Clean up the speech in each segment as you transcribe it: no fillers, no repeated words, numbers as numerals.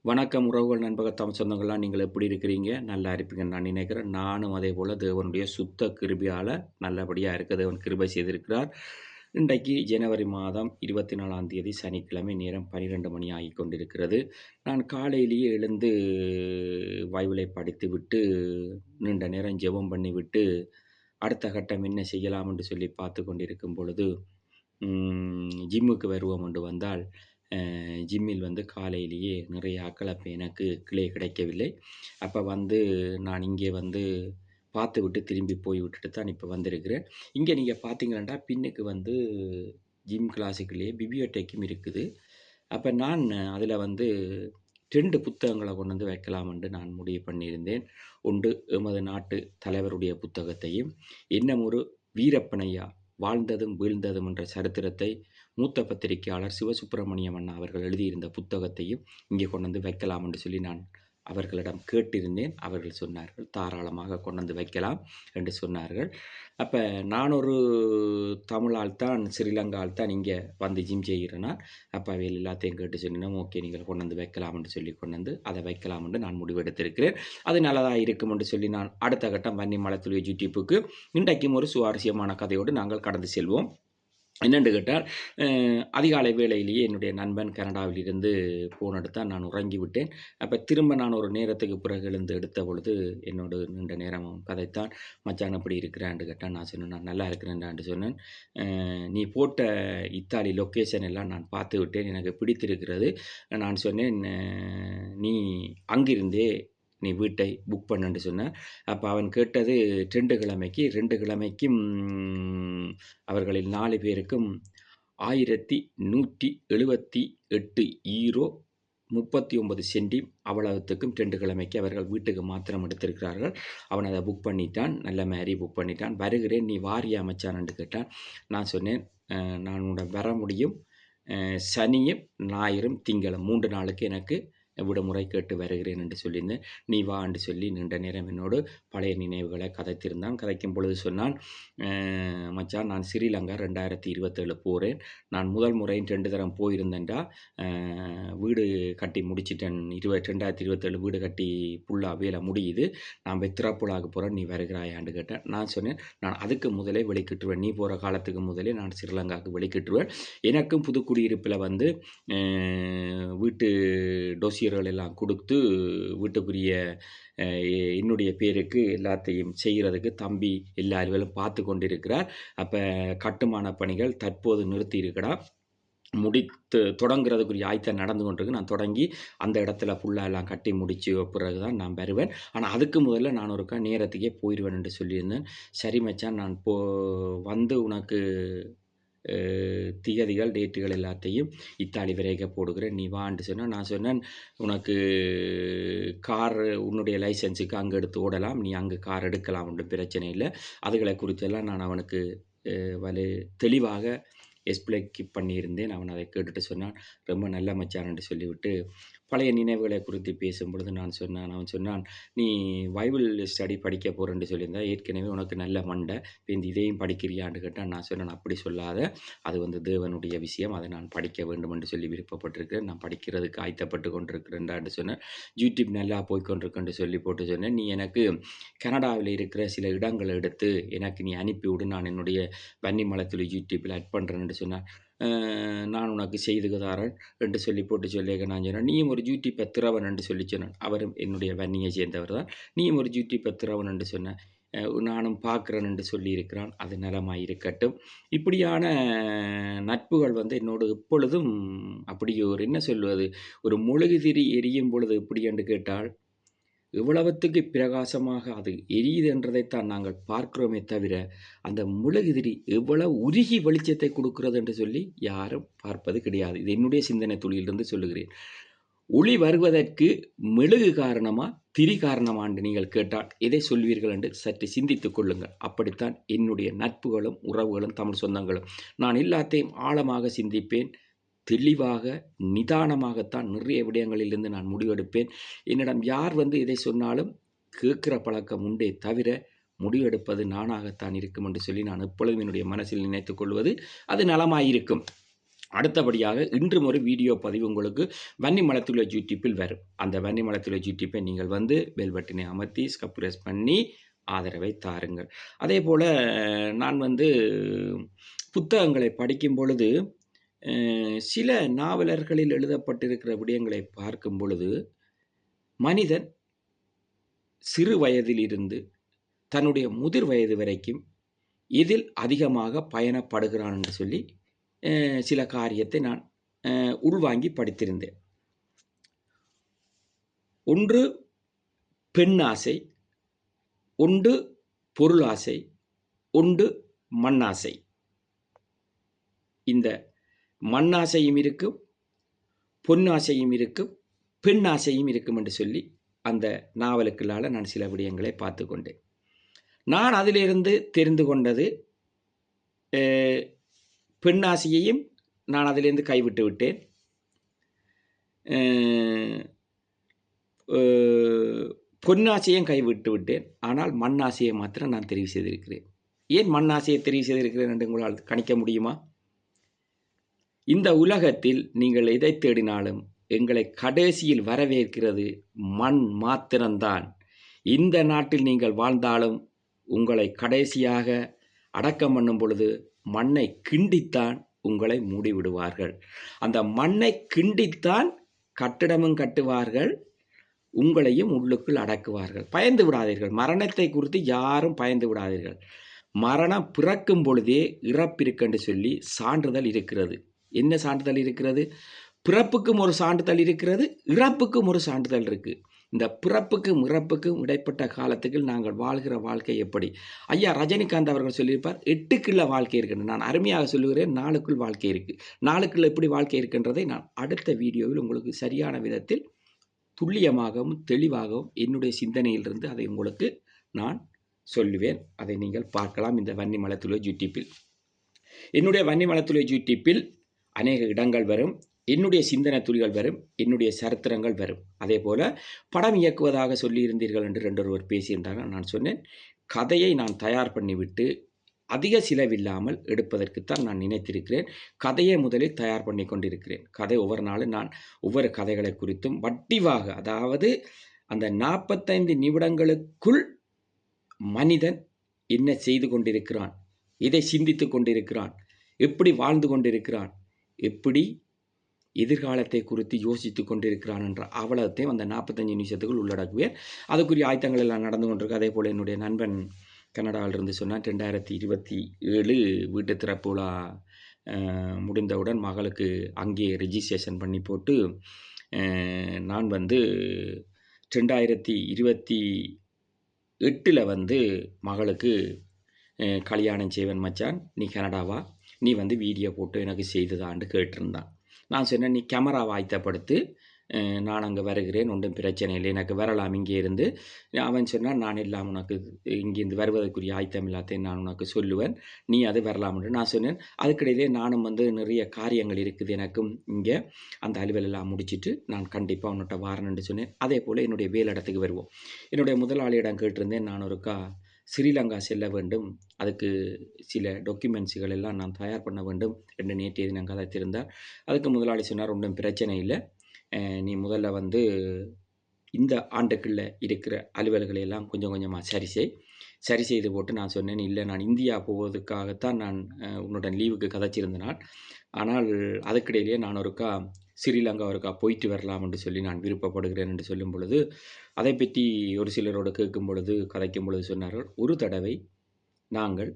வணக்கம் உறவுகள், நண்பர்கள், தமிழ் சொந்தங்கள்லாம் நீங்கள் எப்படி இருக்கிறீங்க? நல்லா இருப்பீங்கன்னு நான் நினைக்கிறேன். நானும் அதேபோல தேவனுடைய சுத்த கிருபையால நல்லபடியா இருக்க தேவன் கிருபை செய்திருக்கிறார். இன்றைக்கு ஜனவரி மாதம் 24ஆம் தேதி சனிக்கிழமை, நேரம் 12 மணி ஆகிக் கொண்டிருக்கிறது. நான் காலையிலேயே எழுந்து பைபிளை படித்துவிட்டு, நீண்ட நேரம் ஜெபம் பண்ணிவிட்டு, அடுத்த கட்டம் என்ன செய்யலாம் என்று சொல்லி பார்த்துக் கொண்டிருக்கும் பொழுது, ஜிம்முக்கு வருவோம் என்று வந்தால், ஜிம்மில் வந்து காலையிலேயே நிறைய ஆட்கள் அப்ப எனக்கு கிடைக்கவில்லை. அப்ப வந்து நான் இங்கே வந்து பார்த்துவிட்டு திரும்பி போய் விட்டுட்டு தான் இப்ப வந்திருக்கிறேன். இங்க நீங்க பார்த்தீங்கன்னா, பின்னுக்கு வந்து ஜிம் கிளாஸுக்குள்ளேயே பிபியோடெக்கும் இருக்குது. அப்ப நான் அதில வந்து 2 புத்தகங்கள கொண்டு வந்து வைக்கலாம் என்று நான் முடிவு பண்ணியிருந்தேன். ஒன்று எமது நாட்டு தலைவருடைய புத்தகத்தையும், இன்னும் ஒரு வீரப்பனையா வாழ்ந்ததும் வீழ்ந்ததும் என்ற சரித்திரத்தை மூத்த பத்திரிகையாளர் சிவசுப்பிரமணியம் அண்ணா அவர்கள் எழுதியிருந்த புத்தகத்தையும் இங்கே கொண்டு வந்து வைக்கலாம் என்று சொல்லி நான் அவர்களிடம் கேட்டிருந்தேன். அவர்கள் சொன்னார்கள், தாராளமாக கொண்டு வந்து வைக்கலாம் என்று சொன்னார்கள். அப்ப நான் ஒரு தமிழ் ஆள் தான், ஸ்ரீலங்கா ஆள் தான் இங்கே வந்து ஜிம் செய்கிறேன்னா, அப்ப அவைகள் எல்லாத்தையும் கேட்டு சொன்னேன். ஓகே, நீங்கள் கொண்டு வந்து வைக்கலாம் என்று சொல்லி கொண்டு வந்து அதை வைக்கலாம் என்று நான் முடிவெடுத்திருக்கிறேன். அது நல்லதா இருக்கும் என்று சொல்லி நான் அடுத்த கட்டம் வன்னி மலைத்துளி யூடியூப்புக்கு இன்றைக்கும் ஒரு சுவாரஸ்யமான கதையோடு நாங்கள் கடந்து செல்வோம். என்னென்று கேட்டால், அதிகாலை வேளையிலேயே என்னுடைய நண்பன் கனடாவில் இருந்து ஃபோன் எடுத்தான். நான் உறங்கிவிட்டேன். அப்ப திரும்ப நான் ஒரு நேரத்துக்கு பிறகு எழுந்து எடுத்த பொழுது, என்னோடு நீண்ட நேரம் அவன் கதைத்தான். "மச்சான் எப்படி இருக்கிறான்னு?" கேட்டான். நான் சொன்னேன், "நான் நல்லா இருக்கிறேன்டான்னு" சொன்னேன். "நீ போட்ட இத்தாலி லொக்கேஷன் எல்லாம் நான் பார்த்து விட்டேன். எனக்கு பிடித்திருக்கிறது." நான் சொன்னேன், "நீ அங்கிருந்தே நீ வீட்டை புக் பண்ணுன்னு" சொன்னேன். அப்ப அவன் கேட்டது 2 கிழமைக்கு. 2 கிழமைக்கும் அவர்களில் 4 பேருக்கும் €1178 39 சென்டி அவ்வளவுத்துக்கும் 2 கிழமைக்கு அவர்கள் வீட்டுக்கு மாத்திரம் எடுத்திருக்கிறார்கள். அவன் அதை புக் பண்ணிட்டான். நல்ல மாரி புக் பண்ணிட்டான். "வருகிறேன், நீ வாரியா மச்சான்" என்று கேட்டான். நான் சொன்னேன், நான் உடன் வர முடியும். சனியும், ஞாயிறும், திங்களும் 3 நாளுக்கு எனக்கு விடுமுறை கேட்டு வருகிறேன் என்று சொல்லியிருந்தேன். "நீ வா" என்று சொல்லி நீண்ட நேரம் என்னோடு பழைய நினைவுகளை கதைத்திருந்தான். கதைக்கும் பொழுது சொன்னான், மச்சான், நான் ஸ்ரீலங்கா 2027 போறேன். நான் முதல் முறை 2 தரம் போயிருந்தேன்டா. வீடு கட்டி முடிச்சுட்டேன். 2027 வீடு கட்டி ஃபுல்லா வேலை முடியுது. நான் போய் திறப்புலாக போறேன். நீ வருகிறாயான்னு கேட்டேன். நான் சொன்னேன், நான் அதுக்கு முதலே வெளிக்கிட்டுருவேன். நீ போற காலத்துக்கு முதலே நான் ஸ்ரீலங்காவுக்கு வெளிக்கிட்டுருவேன். எனக்கும் புதுக்குடியிருப்பில வந்து வீட்டு டொசியர்கள் எல்லாம் குடுத்து, வீட்டுக்குரிய அ என்னுடைய பேருக்கு எல்லாத்தையும் செய்றதுக்கு தம்பி எல்லா வேலையும் பார்த்து கொண்டிருக்கிறார். அப்ப கட்டுமான பணிகள் தற்போது நிறுத்தி இருக்குடா. தொடங்குறதுக்குரிய ஆயத்தம் நடந்து கொண்டிருக்கு. நான் தொடங்கி அந்த இடத்துல ஃபுல்லா எல்லாம் கட்டி முடிச்சு பிறகு தான் நான் வருவேன். ஆனா அதுக்கு முதல்ல நான் ஒருக்கா நேரத்துக்கே போயிருவேன் என்று சொல்லியிருந்தேன். "சரி மச்சான், நான் வந்து உனக்கு திகதிகள், டேட்டுகள் எல்லாத்தையும் இத்தாலி வரைக்கும் போடுகிறேன். நீ வான்னு" சொன்னா. நான் சொன்னேன், "உனக்கு கார் உன்னுடைய லைசென்ஸுக்கு அங்க எடுத்து ஓடலாம். நீ அங்க கார் எடுக்கலாம். ஒண்ணும் பிரச்சனை இல்ல." அதுகளை குறித்தெல்லாம் நான் அவனுக்கு வலு தெளிவாக எக்ஸ்ப்ளைன் பண்ணியிருந்தேன். அவன் அதை கேட்டுட்டு சொன்னான், "ரொம்ப நல்ல மச்சான்" என்று சொல்லிவிட்டு பழைய நினைவுகளை குறித்து பேசும்பொழுது அவன் சொன்னான், "நீ பைபிள் ஸ்டடி படிக்க போறேன்னு சொல்லியிருந்தா, ஏற்கனவே உனக்கு நல்ல மண்டை. இப்ப இதையும் படிக்கிறியான்னு" கேட்டான். நான் சொன்னேன், "அப்படி சொல்லாத. அது வந்து தேவனுடைய விஷயம். அதை நான் படிக்க வேண்டும் என்று சொல்லி விருப்பப்பட்டிருக்கிறேன். நான் படிக்கிறதுக்கு ஆயத்தப்பட்டு கொண்டிருக்கிறேன்டான்னு சொன்னேன். யூடியூப் நல்லா போய்க்கொண்டிருக்குன்னு சொல்லி போட்டு சொன்னேன். நீ எனக்கு கனடாவில் இருக்கிற சில இடங்களை எடுத்து எனக்கு நீ அனுப்பிவிடு. நான் என்னுடைய வன்னி மலத்துளி யூடியூப்பில் ஆட் பண்ணுறேன்னு சொன்னான். நான் உனக்கு செய்து தாரேன் என்று சொல்லி போட்டு சொல்லியிருக்க. நான் சொன்னேன், "நீயும் ஒரு யூடியூப்பை திறவன்" என்று சொல்லி சொன்னான். அவரும் என்னுடைய வன்னியை சேர்ந்தவர் தான். "நீயும் ஒரு யூடியூப்பை திறவன்" என்று சொன்ன. நானும் பார்க்கிறேன் என்று சொல்லியிருக்கிறான். அது நலமாய் இருக்கட்டும். இப்படியான நட்புகள் வந்து என்னோடு எப்பொழுதும் அப்படி ஒரு என்ன சொல்வது, ஒரு மெழுகுதிரி எரியும் பொழுது எப்படி என்று கேட்டால், எவ்வளவுத்துக்கு பிரகாசமாக அது எரியுது என்றதைத்தான் நாங்கள் பார்க்கிறோமே தவிர, அந்த மெழுகுதிரி எவ்வளவு உருகி வெளிச்சத்தை கொடுக்கிறது என்று சொல்லி யாரும் பார்ப்பது கிடையாது. இது என்னுடைய சிந்தனை துளியிலிருந்து சொல்லுகிறேன். ஒளி வருவதற்கு மெழுகு காரணமா, திரி காரணமா என்று நீங்கள் கேட்டால் எதை சொல்வீர்கள் என்று சற்று சிந்தித்துக் கொள்ளுங்கள். அப்படித்தான் என்னுடைய நட்புகளும், உறவுகளும், தமிழ் சொந்தங்களும். நான் எல்லாத்தையும் ஆழமாக சிந்திப்பேன். தெளிவாக, நிதானமாகத்தான் நிறைய விடயங்களிலிருந்து நான் முடிவெடுப்பேன். என்னிடம் யார் வந்து எதை சொன்னாலும் கேட்கிற பழக்கம் உண்டே தவிர, முடிவெடுப்பது நானாகத்தான் இருக்கும் என்று சொல்லி நான் எப்பொழுதும் என்னுடைய மனசில் நினைத்துக் கொள்வது, அது நலமாயிருக்கும். அடுத்தபடியாக இன்றும் ஒரு வீடியோ பதிவு உங்களுக்கு வன்னி மலத்துள்ள யூடியூப்பில் வரும். அந்த வன்னி மலத்துள்ள யூடியூப்பை நீங்கள் வந்து பெல் பட்டனை அமர்த்தி சப்ஸ்கிரைப் பண்ணி ஆதரவை தாருங்கள். அதேபோல நான் வந்து புத்தகங்களை படிக்கும் பொழுது சில நாவலர்களில் எழுதப்பட்டிருக்கிற விடயங்களை பார்க்கும் பொழுது மனிதன் சிறு வயதிலிருந்து தன்னுடைய முதிர் வயது வரைக்கும் இதில் அதிகமாக பயணப்படுகிறான் என்று சொல்லி சில காரியத்தை நான் உள்வாங்கி படித்திருந்தேன். ஒன்று பெண்ணாசை, ஒன்று பொருளாசை, ஒன்று மண்ணாசை. இந்த மண்ணாசையும் இருக்கும், பொன்னாசையும் இருக்கும், பெண்ணாசையும் இருக்கும் என்று சொல்லி அந்த நாவலுக்குள்ளால நான் சில விடயங்களை பார்த்து கொண்டேன். நான் அதிலிருந்து தெரிந்து கொண்டது பெண்ணாசையையும் நான் அதிலிருந்து கைவிட்டு விட்டேன். பொன்னாசையும் கைவிட்டு விட்டேன். ஆனால் மண்ணாசையை மாத்திரம் நான் தெரிவு செய்திருக்கிறேன். ஏன் மண்ணாசையை தெரிவு செய்திருக்கிறேன் என்று உங்களால் கணிக்க முடியுமா? இந்த உலகத்தில் நீங்கள் எதை தேடினாலும் எங்களை கடைசியில் வரவேற்கிறது மண் மாத்திரம்தான். இந்த நாட்டில் நீங்கள் வாழ்ந்தாலும் உங்களை கடைசியாக அடக்கம் பண்ணும் பொழுது மண்ணை கிண்டித்தான் உங்களை மூடிவிடுவார்கள். அந்த மண்ணை கிண்டித்தான் கட்டிடமும் கட்டுவார்கள், உங்களையும் உள்ளுக்குள் அடக்குவார்கள். பயந்து விடாதீர்கள். மரணத்தை குறித்து யாரும் பயந்து விடாதீர்கள். மரணம் பிறக்கும் பொழுதே இறப்பிருக்கென்று சொல்லி சான்றிதழ் இருக்கிறது. என்ன சான்றிதழ் இருக்கிறது? பிறப்புக்கும் ஒரு சான்றிதழ் இருக்கிறது, இறப்புக்கும் ஒரு சான்றிதழ் இருக்கு. இந்த பிறப்புக்கும் இறப்புக்கும் இடைப்பட்ட காலத்துக்கு நாங்கள் வாழ்கிற வாழ்க்கை எப்படி? ஐயா ரஜினிகாந்த் அவர்கள் சொல்லியிருப்பார், 8க்குள்ள வாழ்க்கை இருக்குன்னு. நான் அருமையாக சொல்லுகிறேன், 4க்குள் வாழ்க்கை இருக்கு. 4க்குள்ள எப்படி வாழ்க்கை இருக்கின்றதை நான் அடுத்த வீடியோவில் உங்களுக்கு சரியான விதத்தில் துல்லியமாகவும் தெளிவாகவும் என்னுடைய சிந்தனையிலிருந்து அதை உங்களுக்கு நான் சொல்லுவேன். அதை நீங்கள் பார்க்கலாம் இந்த வன்னி மலத்துளை யூடியூப்பில். என்னுடைய வன்னி மலத்துளை யூடியூப்பில் அநேக இடங்கள் வரும், என்னுடைய சிந்தனை துளிகள் வரும், என்னுடைய சரித்திரங்கள் வரும். அதே போல் படம் இயக்குவதாக சொல்லியிருந்தீர்கள் என்று ரெண்டொருவர் பேசியிருந்தார்கள். நான் சொன்னேன், கதையை நான் தயார் பண்ணிவிட்டு அதிக செலவில்லாமல் எடுப்பதற்குத்தான் நான் நினைத்திருக்கிறேன். கதையை முதலில் தயார் பண்ணி கொண்டிருக்கிறேன். கதை ஒவ்வொரு நாளும் நான் ஒவ்வொரு கதைகளை குறித்தும் வட்டிவாக, அதாவது அந்த 45 நிமிடங்களுக்குள் மனிதன் என்ன செய்து கொண்டிருக்கிறான், எதை சிந்தித்து கொண்டிருக்கிறான், எப்படி வாழ்ந்து கொண்டிருக்கிறான், எப்படி எதிர்காலத்தை குறித்து யோசித்து கொண்டிருக்கிறான் என்ற அவலத்தையும் அந்த 45 நிமிஷத்துக்குள் உள்ளடக்குவேன். அதுக்குரிய ஆயத்தங்கள் எல்லாம் நடந்து கொண்டிருக்கு. அதே போல் என்னுடைய நண்பன் கனடாவிலிருந்து சொன்னான், 2027 வீட்டு திறப்பு விழா முடிந்தவுடன் மகளுக்கு அங்கே ரெஜிஸ்ட்ரேஷன் பண்ணி போட்டு நான் வந்து 2028 வந்து மகளுக்கு கல்யாணம் செய்வன் மச்சான், நீ கனடாவா, நீ வந்து வீடியோ போட்டு எனக்கு செய்ததான்னு கேட்டிருந்தான். நான் சொன்னேன், நீ கேமரா ஆயத்தப்படுத்து, நான் அங்கே வருகிறேன், ஒன்றும் பிரச்சனை இல்லை, எனக்கு வரலாம் இங்கே இருந்து. அவன் சொன்னான், நான் எல்லாம் உனக்கு இங்கேருந்து வருவதற்குரிய ஆயத்தம் எல்லாத்தையும் நான் உனக்கு சொல்லுவேன், நீ அது வரலாம்னு. நான் சொன்னேன், அதுக்கிடையிலே நானும் வந்து நிறைய காரியங்கள் இருக்குது எனக்கும் இங்கே, அந்த அலுவலெல்லாம் முடிச்சுட்டு நான் கண்டிப்பாக உன்னிட்ட வாரேன்னு சொன்னேன். அதே போல் என்னுடைய வேலையிடத்துக்கு வருவோம். என்னுடைய முதலாளியிடம் கேட்டிருந்தேன், நான் ஒருக்கா ஸ்ரீலங்கா செல்ல வேண்டும், அதுக்கு சில டாக்குமெண்ட்ஸுகள் எல்லாம் நான் தயார் பண்ண வேண்டும் என்று நேற்றைய தினம் கதைத்திருந்தார். அதுக்கு முதலாளி சொன்னார், ஒன்றும் பிரச்சனை இல்லை, நீ முதல்ல வந்து இந்த ஆண்டுக்குள்ளே இருக்கிற அலுவல்களை எல்லாம் கொஞ்சம் கொஞ்சமாக சரி செய்து போட்டு. நான் சொன்னேன், இல்லை நான் இந்தியா போவதற்காகத்தான் நான் உன்னுடன் லீவுக்கு கதைச்சிருந்தனால், ஆனால் அதுக்கிடையிலேயே நான் ஒருக்கா ஸ்ரீலங்கா ஒருக்கா போயிட்டு வரலாம் என்று சொல்லி நான் விருப்பப்படுகிறேன் என்று சொல்லும் பொழுது, அதை பற்றி ஒரு சிலரோடு கேட்கும் பொழுது கதைக்கும் பொழுது சொன்னார்கள், ஒரு தடவை நாங்கள்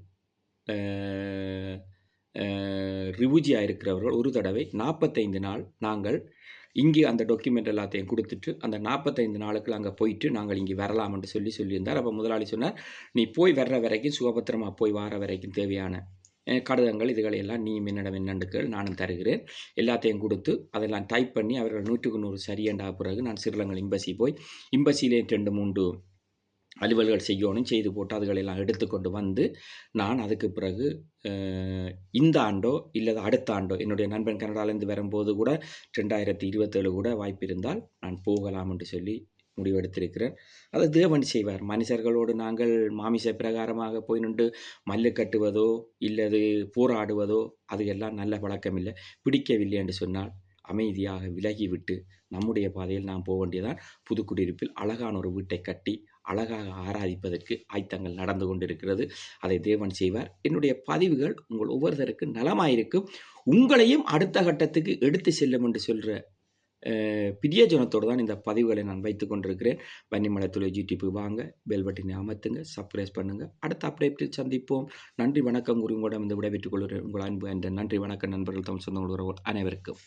ரிவுஜியாக இருக்கிறவர்கள் ஒரு தடவை 45 நாள் நாங்கள் இங்கே அந்த டாக்குமெண்ட் எல்லாத்தையும் கொடுத்துட்டு அந்த 45 நாளுக்குள்ள அங்கே போயிட்டு நாங்கள் இங்கே வரலாம் என்று சொல்லியிருந்தார். அப்போ முதலாளி சொன்னார், நீ போய் வர்ற வரைக்கும் சுகபத்திரமாக போய் வர வரைக்கும் தேவையான கடிதங்கள் இதுகளையெல்லாம் நீ என்னிடம் என்னண்டுக்கள் நானும் தருகிறேன், எல்லாத்தையும் கொடுத்து அதெல்லாம் டைப் பண்ணி அவர்கள் 100க்கு 100 சரியண்டா பிறகு நான் ஸ்ரீலங்கா எம்பசி போய் எம்பசியிலே 2-3 அலுவல்கள் செய்து போட்டு அதுகளெல்லாம் எடுத்துக்கொண்டு வந்து நான் அதுக்கு பிறகு இந்த ஆண்டோ இல்லை அடுத்த ஆண்டோ என்னுடைய நண்பன் கனடாலேருந்து வரும்போது கூட 2027 கூட வாய்ப்பு இருந்தால் நான் போகலாம் என்று சொல்லி முடிவெடுத்திருக்கிறேன். அதை தேவன் செய்வார். மனிதர்களோடு நாங்கள் மாமிச பிரகாரமாக போய் நின்று மல்லு கட்டுவதோ, இல்லது போராடுவதோ அது எல்லாம் நல்ல பழக்கம் இல்ல. பிடிக்கவில்லை என்று சொன்னால் அமைதியாக விலகிவிட்டு நம்முடைய பாதையில் நாம் போ வேண்டியதுதான். புதுக்குடியிருப்பில் அழகான ஒரு வீட்டை கட்டி, அழகாக ஆராதிப்பதற்கு ஆயத்தங்கள் நடந்து கொண்டிருக்கிறது. அதை தேவன் செய்வார். என்னுடைய பதிவுகள் உங்கள் ஒவ்வொருத்தருக்கும் நலமாயிருக்கும். உங்களையும் அடுத்த கட்டத்துக்கு எடுத்து செல்லும் என்று சொல்ற பிரியஜனத்தோடு தான் இந்த பதிவுகளை நான் வைத்துக் கொண்டிருக்கிறேன். வன்னிமலை தொழில் யூடியூப் வாங்க, பெல் பட்டனை அமர்த்துங்க, சப்ஸ்கிரைப் பண்ணுங்க. அடுத்த அப்டேட்டில் சந்திப்போம். நன்றி வணக்கம் கூறி உங்களிடம் இந்த விடைபெற்றுக் கொள்கிறேன். உங்கள் அன்பு என்ற நன்றி வணக்கம் நண்பர்கள், தமிழ் சொந்தங்கள், உறவுகள் அனைவருக்கும்.